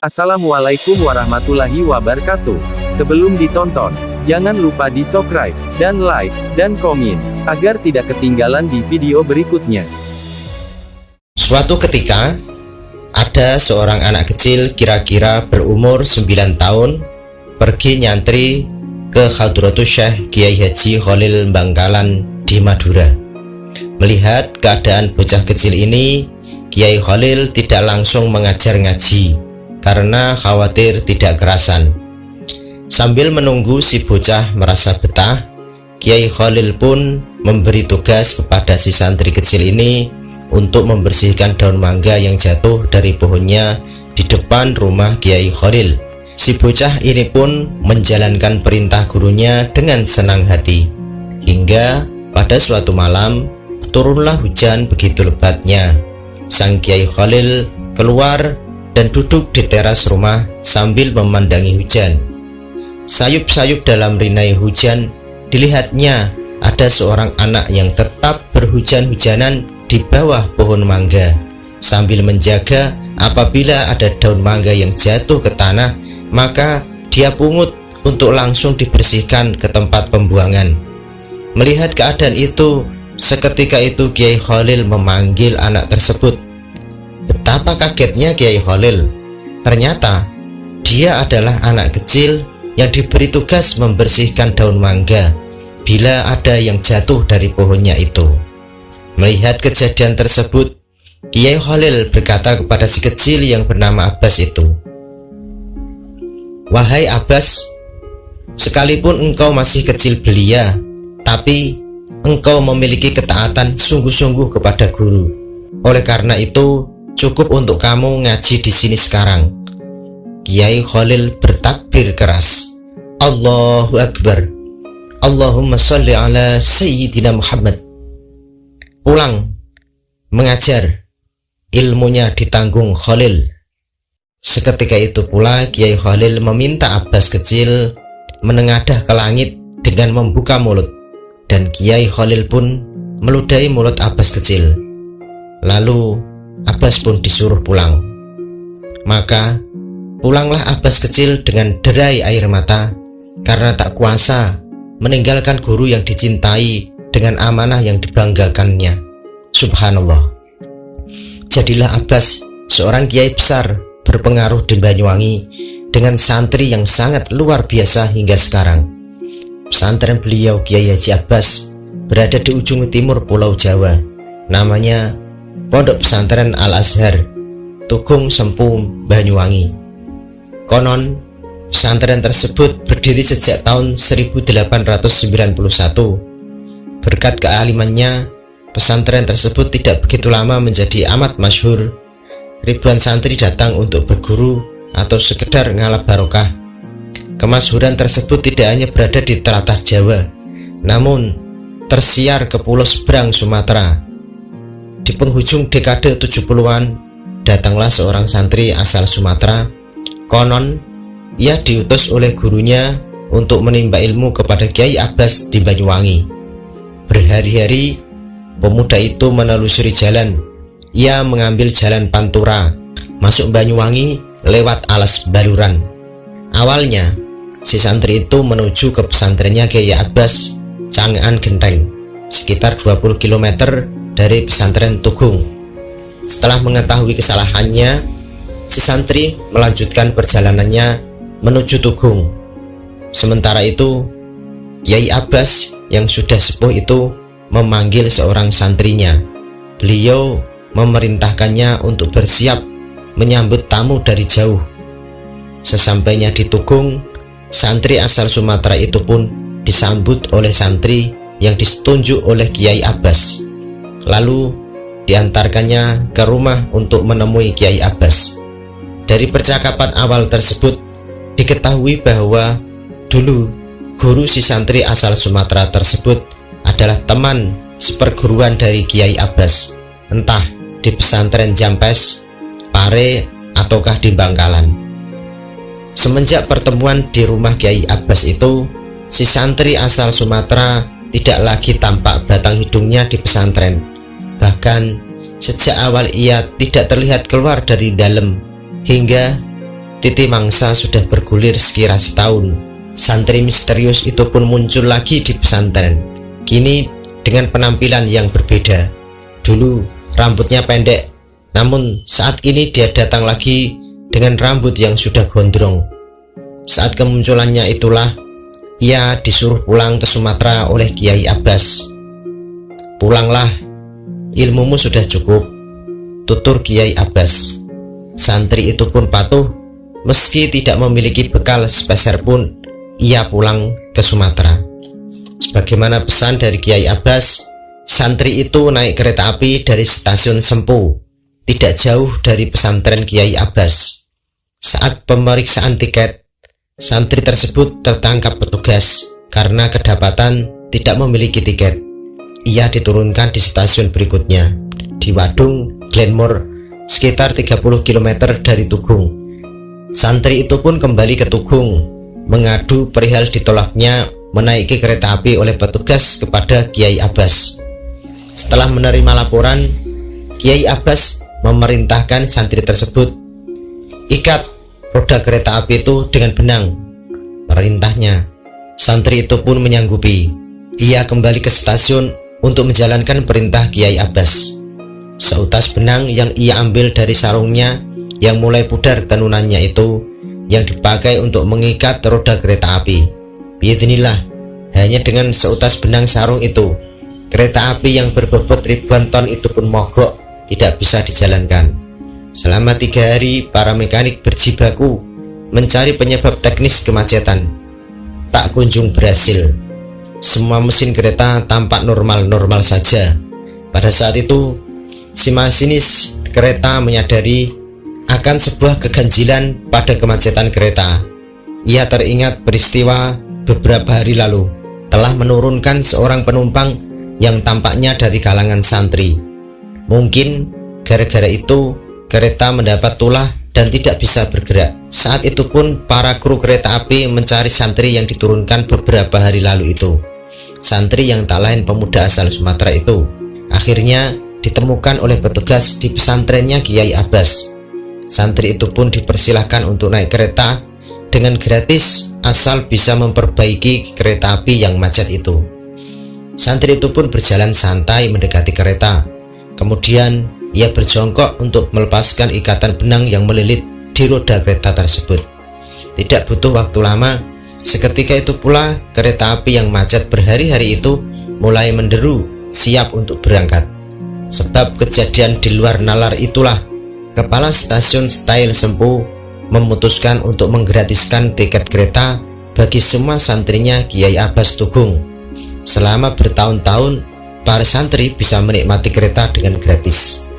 Assalamualaikum warahmatullahi wabarakatuh. Sebelum ditonton, jangan lupa di subscribe, dan like, dan komen, agar tidak ketinggalan di video berikutnya. Suatu ketika, ada seorang anak kecil kira-kira berumur 9 tahun pergi nyantri ke Hadratus Syekh Kiai Haji Khalil Bangkalan di Madura. Melihat keadaan bocah kecil ini, Kiai Khalil tidak langsung mengajar ngaji karena khawatir tidak kerasan. Sambil menunggu si bocah merasa betah, Kiai Khalil pun memberi tugas kepada si santri kecil ini untuk membersihkan daun mangga yang jatuh dari pohonnya di depan rumah Kiai Khalil. Si bocah ini pun menjalankan perintah gurunya dengan senang hati. Hingga pada suatu malam, turunlah hujan begitu lebatnya. Sang Kiai Khalil keluar dan duduk di teras rumah sambil memandangi hujan. Sayup-sayup dalam rinai hujan, dilihatnya ada seorang anak yang tetap berhujan-hujanan di bawah pohon mangga, sambil menjaga apabila ada daun mangga yang jatuh ke tanah, maka dia pungut untuk langsung dibersihkan ke tempat pembuangan. Melihat keadaan itu, seketika itu Kiai Khalil memanggil anak tersebut. Betapa kagetnya Kiai Khalil. Ternyata dia adalah anak kecil yang diberi tugas membersihkan daun mangga bila ada yang jatuh dari pohonnya itu. Melihat kejadian tersebut, Kiai Khalil berkata kepada si kecil yang bernama Abbas itu, "Wahai Abbas, sekalipun engkau masih kecil belia, tapi engkau memiliki ketaatan sungguh-sungguh kepada guru. Oleh karena itu, cukup untuk kamu ngaji di sini sekarang." Kiai Khalil bertakbir keras, Allahu Akbar, Allahumma sholli ala Sayyidina Muhammad. Pulang mengajar, ilmunya ditanggung Khalil. Seketika itu pula Kiai Khalil meminta Abbas kecil menengadah ke langit dengan membuka mulut, dan Kiai Khalil pun meludahi mulut Abbas kecil. Lalu Abbas pun disuruh pulang. Maka pulanglah Abbas kecil dengan derai air mata karena tak kuasa meninggalkan guru yang dicintai dengan amanah yang dibanggakannya. Subhanallah. Jadilah Abbas seorang kiai besar berpengaruh di Banyuwangi dengan santri yang sangat luar biasa hingga sekarang. Pesantren beliau Kiai Haji Abbas berada di ujung timur Pulau Jawa. Namanya Pondok Pesantren Al-Azhar, Tugung Sempum, Banyuwangi. Konon, pesantren tersebut berdiri sejak tahun 1891. Berkat kealimannya, pesantren tersebut tidak begitu lama menjadi amat masyhur. Ribuan santri datang untuk berguru atau sekedar ngalap barokah. Kemasyhuran tersebut tidak hanya berada di tlatah Jawa, namun tersiar ke pulau seberang Sumatera. Di penghujung dekade 70-an, datanglah seorang santri asal Sumatera. Konon, ia diutus oleh gurunya untuk menimba ilmu kepada Kiai Abbas di Banyuwangi. Berhari-hari, pemuda itu menelusuri jalan. Ia mengambil jalan Pantura, masuk Banyuwangi lewat Alas Baluran. Awalnya, si santri itu menuju ke pesantrennya Kiai Abbas, Cangean Genteng, sekitar 20 km dari pesantren Tugung. Setelah mengetahui kesalahannya, si santri melanjutkan perjalanannya menuju Tugung. Sementara itu, Kiai Abbas yang sudah sepuh itu memanggil seorang santrinya. Beliau memerintahkannya untuk bersiap menyambut tamu dari jauh. Sesampainya di Tugung, santri asal Sumatera itu pun disambut oleh santri yang ditunjuk oleh Kiai Abbas. Lalu diantarkannya ke rumah untuk menemui Kiai Abbas. Dari percakapan awal tersebut diketahui bahwa dulu guru si santri asal Sumatera tersebut adalah teman seperguruan dari Kiai Abbas, entah di pesantren Jampes, Pare, ataukah di Bangkalan. Semenjak pertemuan di rumah Kiai Abbas itu, si santri asal Sumatera tidak lagi tampak batang hidungnya di pesantren. Bahkan sejak awal ia tidak terlihat keluar dari dalam, hingga titi mangsa sudah bergulir sekira setahun. Santri misterius itu pun muncul lagi di pesantren, kini dengan penampilan yang berbeda. Dulu rambutnya pendek, namun saat ini dia datang lagi dengan rambut yang sudah gondrong. Saat kemunculannya itulah ia disuruh pulang ke Sumatera oleh Kiai Abbas. "Pulanglah, ilmumu sudah cukup," tutur Kiai Abbas. Santri itu pun patuh, meski tidak memiliki bekal sepeser pun. Ia pulang ke Sumatera. Sebagaimana pesan dari Kiai Abbas, santri itu naik kereta api dari stasiun Sempu, tidak jauh dari pesantren Kiai Abbas. Saat pemeriksaan tiket, santri tersebut tertangkap petugas karena kedapatan tidak memiliki tiket. Ia diturunkan di stasiun berikutnya, di Wadung, Glenmore, sekitar 30 km dari Tugung. Santri itu pun kembali ke Tugung, mengadu perihal ditolaknya menaiki kereta api oleh petugas kepada Kiai Abbas. Setelah menerima laporan, Kiai Abbas memerintahkan santri tersebut, "Ikat roda kereta api itu dengan benang." Perintahnya, santri itu pun menyanggupi. Ia kembali ke stasiun untuk menjalankan perintah Kiai Abbas. Seutas benang yang ia ambil dari sarungnya yang mulai pudar tenunannya itu, yang dipakai untuk mengikat roda kereta api. Biidznillah, hanya dengan seutas benang sarung itu, kereta api yang berbobot ribuan ton itu pun mogok, tidak bisa dijalankan. Selama 3 hari, para mekanik berjibaku mencari penyebab teknis kemacetan. Tak kunjung berhasil. Semua mesin kereta tampak normal-normal saja. Pada saat itu, si masinis kereta menyadari akan sebuah keganjilan pada kemacetan kereta. Ia teringat peristiwa beberapa hari lalu telah menurunkan seorang penumpang yang tampaknya dari kalangan santri. Mungkin gara-gara itu kereta mendapat tulah dan tidak bisa bergerak. Saat itu pun para kru kereta api mencari santri yang diturunkan beberapa hari lalu itu. Santri yang tak lain pemuda asal Sumatera itu akhirnya ditemukan oleh petugas di pesantrennya Kiai Abbas. Santri itu pun dipersilahkan untuk naik kereta dengan gratis asal bisa memperbaiki kereta api yang macet itu. Santri itu pun berjalan santai mendekati kereta. Kemudian ia berjongkok untuk melepaskan ikatan benang yang melilit di roda kereta tersebut. Tidak butuh waktu lama, seketika itu pula kereta api yang macet berhari-hari itu mulai menderu siap untuk berangkat. Sebab kejadian di luar nalar itulah Kepala Stasiun Style Sempu memutuskan untuk menggratiskan tiket kereta bagi semua santrinya Kiai Abbas Tugung. Selama bertahun-tahun, para santri bisa menikmati kereta dengan gratis.